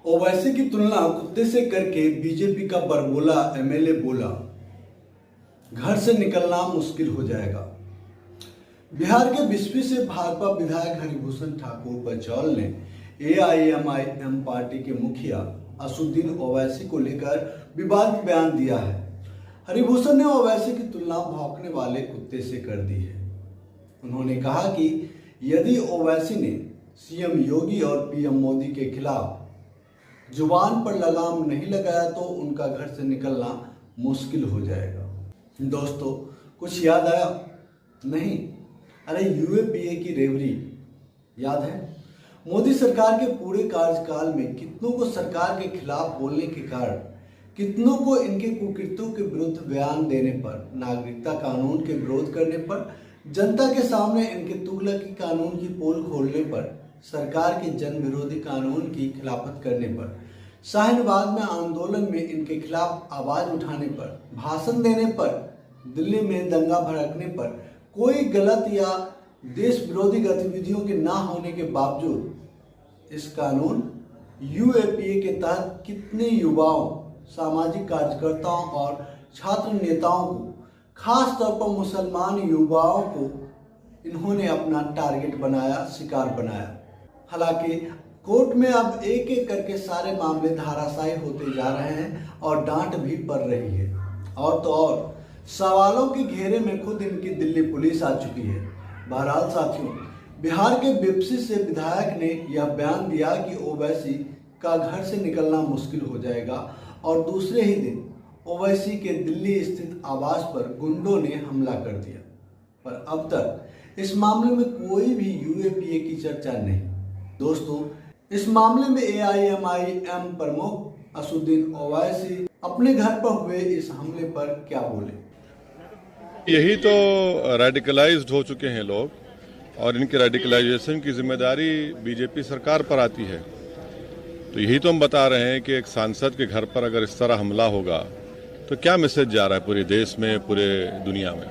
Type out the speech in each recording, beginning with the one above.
ओवैसी की तुलना कुत्ते से करके बीजेपी का बरबोला एमएलए बोला, घर से निकलना मुश्किल हो जाएगा। बिहार के बिस्फी से भाजपा विधायक हरिभूषण ठाकुर बचौल ने एआईएमआईएम पार्टी के मुखिया असदुद्दीन ओवैसी को लेकर विवादित बयान दिया है। हरिभूषण ने ओवैसी की तुलना भौंकने वाले कुत्ते से कर दी है। उन्होंने कहा कि यदि ओवैसी ने सीएम योगी और पीएम मोदी के खिलाफ जुबान पर लगाम नहीं लगाया तो उनका घर से निकलना मुश्किल हो जाएगा। दोस्तों, कुछ याद आया? नहीं? अरे यूएपीए की रेवड़ी याद है? मोदी सरकार के पूरे कार्यकाल में कितनों को सरकार के खिलाफ बोलने के कारण, कितनों को इनके कुकृत्यों के विरुद्ध बयान देने पर, नागरिकता कानून के विरोध करने पर, जनता के सामने इनके तुगलकी कानून की पोल खोलने पर, सरकार के जन विरोधी कानून की खिलाफत करने पर, शाहीनबाग में आंदोलन में इनके खिलाफ आवाज उठाने पर, भाषण देने पर, दिल्ली में दंगा भड़कने पर, कोई गलत या देश विरोधी गतिविधियों के ना होने के बावजूद इस कानून यूएपीए के तहत कितने युवाओं, सामाजिक कार्यकर्ताओं और छात्र नेताओं को, खास तौर पर मुसलमान युवाओं को इन्होंने अपना टारगेट बनाया, शिकार बनाया। हालांकि कोर्ट में अब एक एक करके सारे मामले धाराशायी होते जा रहे हैं और डांट भी पड़ रही है। और तो और सवालों के घेरे में खुद इनकी दिल्ली पुलिस आ चुकी है। बहरहाल साथियों, बिहार के बिस्फी से विधायक ने यह बयान दिया कि ओवैसी का घर से निकलना मुश्किल हो जाएगा और दूसरे ही दिन ओवैसी के दिल्ली स्थित आवास पर गुंडों ने हमला कर दिया। पर अब तक इस मामले में कोई भी यूएपीए की चर्चा नहीं। दोस्तों, इस मामले में एआईएमआईएम प्रमुख असदुद्दीन ओवैसी अपने घर पर हुए इस हमले पर क्या बोले? यही तो रेडिकलाइज्ड हो चुके हैं लोग और इनके रेडिकलाइजेशन की जिम्मेदारी बीजेपी सरकार पर आती है। तो यही तो हम बता रहे हैं कि एक सांसद के घर पर अगर इस तरह हमला होगा तो क्या मैसेज जा रहा है पूरे देश में, पूरे दुनिया में।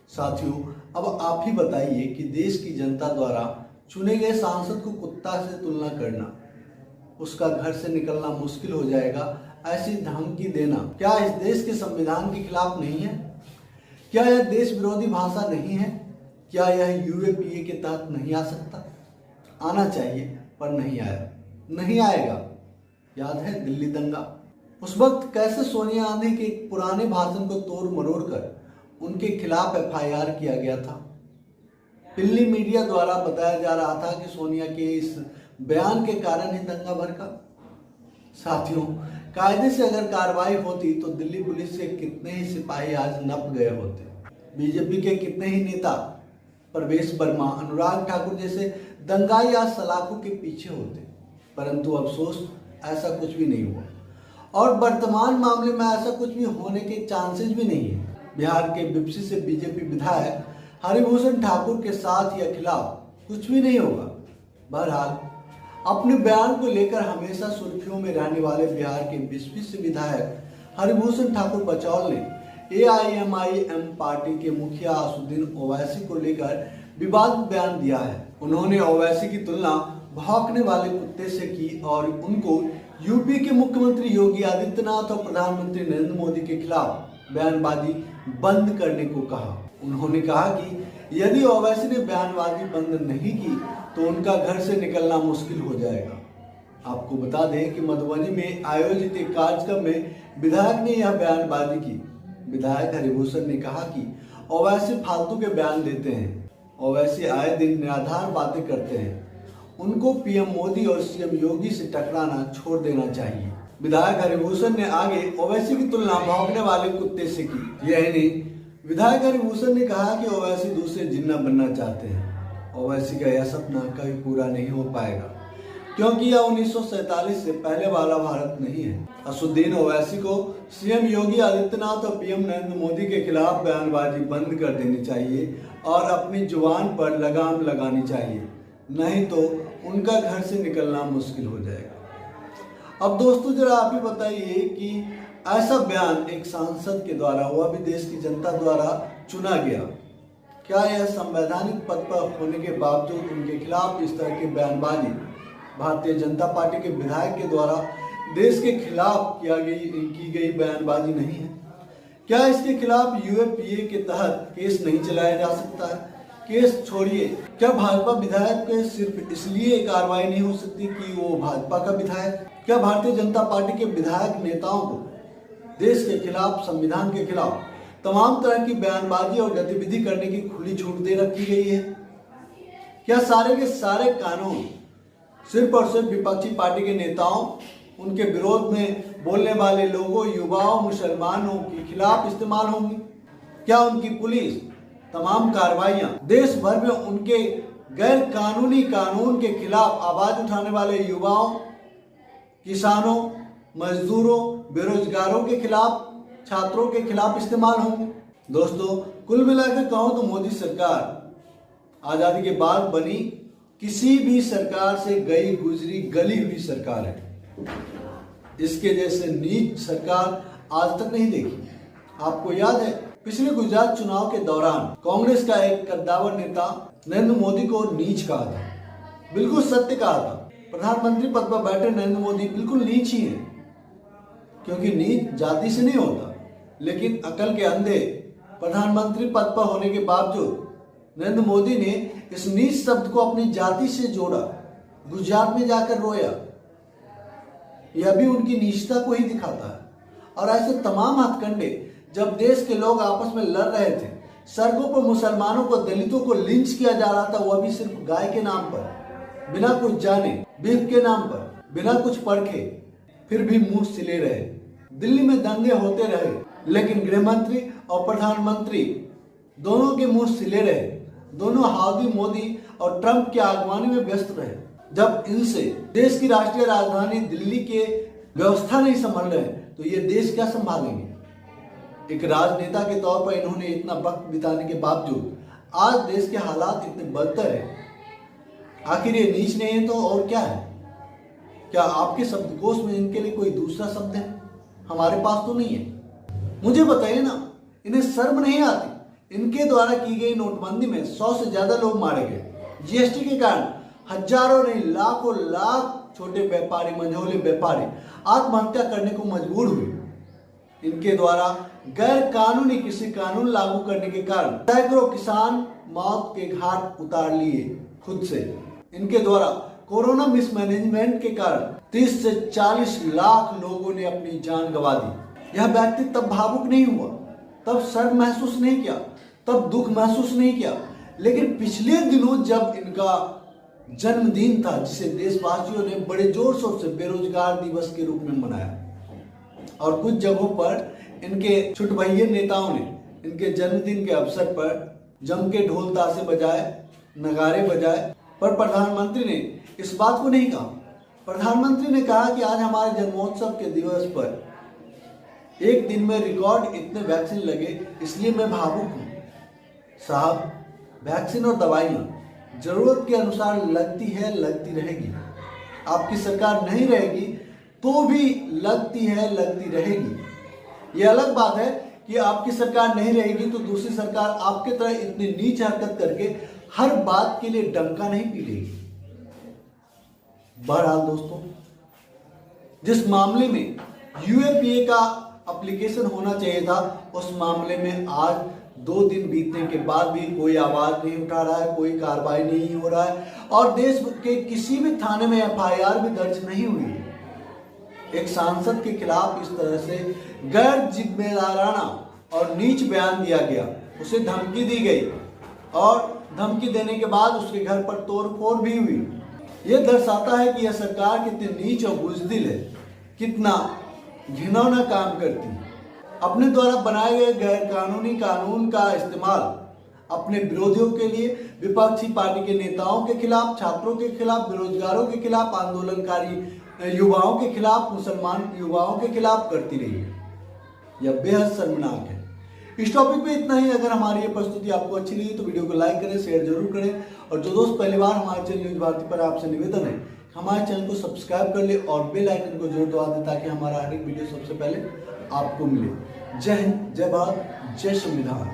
साथियों, अब आप ही बताइए कि देश की जनता द्वारा चुने गए सांसद को कुत्ता से तुलना करना, उसका घर से निकलना मुश्किल हो जाएगा, ऐसी धमकी देना क्या इस देश के संविधान के खिलाफ नहीं है? क्या यह देश विरोधी भाषा नहीं है? क्या यह यूएपीए के तहत नहीं आ सकता? आना चाहिए पर नहीं आया, नहीं आएगा। याद है दिल्ली दंगा? उस वक्त कैसे सोनिया गांधी के एक पुराने भाषण को तोड़ मरोड़ कर उनके खिलाफ एफआईआर किया गया था। दिल्ली मीडिया द्वारा बताया जा रहा था कि सोनिया के इस बयान के कारण ही दंगा भड़का। साथियों, कायदे से अगर कार्रवाई होती तो दिल्ली पुलिस के कितने ही सिपाही आज नप गए होते। बीजेपी के कितने ही नेता प्रवेश वर्मा, अनुराग ठाकुर जैसे दंगाई आज सलाखों के पीछे होते। परंतु अफसोस, ऐसा कुछ भी नहीं हुआ और वर्तमान मामले में ऐसा कुछ भी होने के चांसेस भी नहीं है। बिहार के बिस्फी से बीजेपी विधायक हरिभूषण ठाकुर के साथ या खिलाफ कुछ भी नहीं होगा। बहरहाल, अपने बयान को लेकर हमेशा सुर्खियों में रहने वाले बिहार के बिस्फी से विधायक हरिभूषण ठाकुर बचौल ने एआईएमआईएम पार्टी के मुखिया असदुद्दीन ओवैसी को लेकर विवादित बयान दिया है। उन्होंने ओवैसी की तुलना भौंकने वाले कुत्ते से की और उनको यूपी के मुख्यमंत्री योगी आदित्यनाथ और प्रधानमंत्री नरेंद्र मोदी के खिलाफ बयानबाजी बंद करने को कहा। उन्होंने कहा कि यदि ओवैसी ने बयानबाजी बंद नहीं की तो उनका घर से निकलना मुश्किल हो जाएगा। आपको बता दें कि मधुबनी में आयोजित एक कार्यक्रम में विधायक ने यह बयानबाजी की। विधायक हरिभूषण ने कहा कि ओवैसी फालतू के बयान देते हैं। ओवैसी आए दिन निराधार बातें करते हैं। उनको पीएम मोदी और सीएम योगी से टकराना छोड़ देना चाहिए। विधायक हरिभूषण ने आगे ओवैसी की तुलना भौंकने वाले कुत्ते से की। यही नहीं, विधायक हरिभूषण ने कहा कि ओवैसी दूसरे जिन्ना बनना चाहते हैं। ओवैसी का यह सपना कभी पूरा नहीं हो पाएगा क्योंकि यह 1947 से पहले वाला भारत नहीं है। असदुद्दीन ओवैसी को सीएम योगी आदित्यनाथ और पीएम नरेंद्र मोदी के खिलाफ बयानबाजी बंद कर देनी चाहिए और अपनी जुबान पर लगाम लगानी चाहिए, नहीं तो उनका घर से निकलना मुश्किल हो जाएगा। अब दोस्तों, जरा आप ही बताइए कि ऐसा बयान एक सांसद के द्वारा, वह भी देश की जनता द्वारा चुना गया, क्या यह संवैधानिक पद पर होने के बावजूद उनके खिलाफ इस तरह की बयानबाजी भारतीय जनता पार्टी के विधायक के द्वारा देश के खिलाफ की गई बयानबाजी नहीं है? क्या इसके खिलाफ यूएपीए के तहत केस नहीं चलाया जा सकता है? केस छोड़िए, क्या भाजपा विधायक के सिर्फ इसलिए कार्रवाई नहीं हो सकती कि वो भाजपा का विधायक? क्या भारतीय जनता पार्टी के विधायक नेताओं को देश के खिलाफ, संविधान के खिलाफ तमाम तरह की बयानबाजी और गतिविधि करने की खुली छूट दे रखी गई है? क्या सारे के सारे कानून सिर्फ और सिर्फ विपक्षी पार्टी के नेताओं, उनके विरोध में बोलने वाले लोगों, युवाओं, मुसलमानों के खिलाफ इस्तेमाल होंगी? क्या उनकी पुलिस तमाम कार्रवाइयां देश भर में उनके गैर कानूनी कानून के खिलाफ आवाज उठाने वाले युवाओं, किसानों, मजदूरों, बेरोजगारों के खिलाफ, छात्रों के खिलाफ इस्तेमाल होंगे? दोस्तों, कुल मिलाकर कहूं तो मोदी सरकार आजादी के बाद बनी किसी भी सरकार से गई गुजरी गली हुई सरकार है। इसके जैसे नीच सरकार आज तक नहीं देखी। आपको याद है, पिछले गुजरात चुनाव के दौरान कांग्रेस का एक कद्दावर नेता नरेंद्र मोदी को नीच कहा था, बिल्कुल सत्य कहा था। प्रधानमंत्री पद पर बैठे नरेंद्र मोदी बिल्कुल नीच ही है, क्योंकि नीच जाति से नहीं होता। लेकिन अकल के अंधे प्रधानमंत्री पद पर होने के बावजूद नरेंद्र मोदी ने इस नीच शब्द को अपनी जाति से जोड़ा, गुजरात में जाकर रोया। यह भी उनकी नीचता को ही दिखाता है। और ऐसे तमाम हथकंडे जब देश के लोग आपस में लड़ रहे थे, सड़कों पर मुसलमानों को, दलितों को लिंच किया जा रहा था, वह भी सिर्फ गाय के नाम पर, बिना कुछ जाने, बीफ के नाम पर, बिना कुछ परखे, फिर भी मुंह सिले रहे। दिल्ली में दंगे होते रहे, लेकिन गृह मंत्री और प्रधानमंत्री दोनों के मुंह सिले रहे। दोनों हाउडी मोदी और ट्रंप की आगवानी में व्यस्त रहे। जब इनसे देश की राष्ट्रीय राजधानी दिल्ली के व्यवस्था नहीं संभाल रहे, तो ये देश क्या संभालेंगे? एक राजनेता के तौर पर इन्होंने इतना वक्त बिताने के बावजूद आज देश के हालात इतने बदतर है। आखिर ये नीच नहीं है तो और क्या है? क्या आपके शब्दकोश में इनके लिए कोई दूसरा शब्द है? हमारे पास तो नहीं है। मुझे बताइए ना, इन्हें शर्म नहीं आती? इनके द्वारा की गई नोटबंदी में 100 से ज्यादा लोग मारे गए। जीएसटी के कारण हजारों नहीं लाखों लाख छोटे व्यापारी, मंझोले व्यापारी आत्महत्या करने को मजबूर हुए। इनके द्वारा गैर कानूनी कृषि कानून लागू करने के कारण सैकड़ों किसान मौत के घाट उतार लिए खुद से। इनके द्वारा कोरोना मिसमैनेजमेंट के कारण 30 से 40 लाख लोगों ने अपनी जान गंवा दी। यह व्यक्ति तब भावुक नहीं हुआ, तब शर्म महसूस नहीं किया, तब दुख महसूस नहीं किया। लेकिन पिछले दिनों जब इनका जन्मदिन था, जिसे देशवासियों ने बड़े जोर शोर से बेरोजगार दिवस के रूप में मनाया, और कुछ जगहों पर इनके छुटभइये नेताओं ने इनके जन्मदिन के अवसर पर जम के ढोल ताशे बजाए, नगारे बजाए, पर प्रधानमंत्री ने इस बात को नहीं कहा। प्रधानमंत्री ने कहा कि आज हमारे जन्मोत्सव के दिवस पर एक दिन में रिकॉर्ड इतने वैक्सीन लगे, इसलिए मैं भावुक हूँ। साहब, वैक्सीन और दवाइयाँ जरूरत के अनुसार लगती है, लगती रहेगी। आपकी सरकार नहीं रहेगी तो भी लगती है, लगती रहेगी। ये अलग बात है कि आपकी सरकार नहीं रहेगी तो दूसरी सरकार आपके तरह इतनी नीच हरकत करके हर बात के लिए डंका नहीं पी लेगी। बहरहाल दोस्तों, जिस मामले में यूएपीए का एप्लीकेशन होना चाहिए था, उस मामले में आज 2 दिन बीतने के बाद भी कोई आवाज नहीं उठा रहा है, कोई कार्रवाई नहीं हो रहा है, और देश के किसी भी थाने में एफआईआर भी दर्ज नहीं हुई है। एक सांसद के खिलाफ इस तरह से गैर जिम्मेदाराना और नीच बयान दिया गया, उसे धमकी दी गई, और धमकी देने के बाद उसके घर पर तोड़फोड़ भी हुई। यह दर्शाता है कि यह सरकार कितनी नीच और बुजदिल है, कितना घिनौना काम करती है। अपने द्वारा बनाए गए गैर कानूनी कानून का इस्तेमाल अपने विरोधियों के लिए, विपक्षी पार्टी के नेताओं के खिलाफ, छात्रों के खिलाफ, बेरोजगारों के खिलाफ, आंदोलनकारी युवाओं के खिलाफ, मुसलमान युवाओं के खिलाफ करती रही है। यह बेहद शर्मनाक है। इस टॉपिक पे इतना ही। अगर हमारी ये प्रस्तुति आपको अच्छी लगी तो वीडियो को लाइक करें, शेयर जरूर करें, और जो दोस्त पहली बार हमारे चैनल न्यूज भारती पर, आपसे निवेदन है हमारे चैनल को सब्सक्राइब कर ले और बेल आइकन को जरूर दबा दें, ताकि हमारा हर एक वीडियो सबसे पहले आपको मिले। जय हिंद, जय भारत, जय संविधान।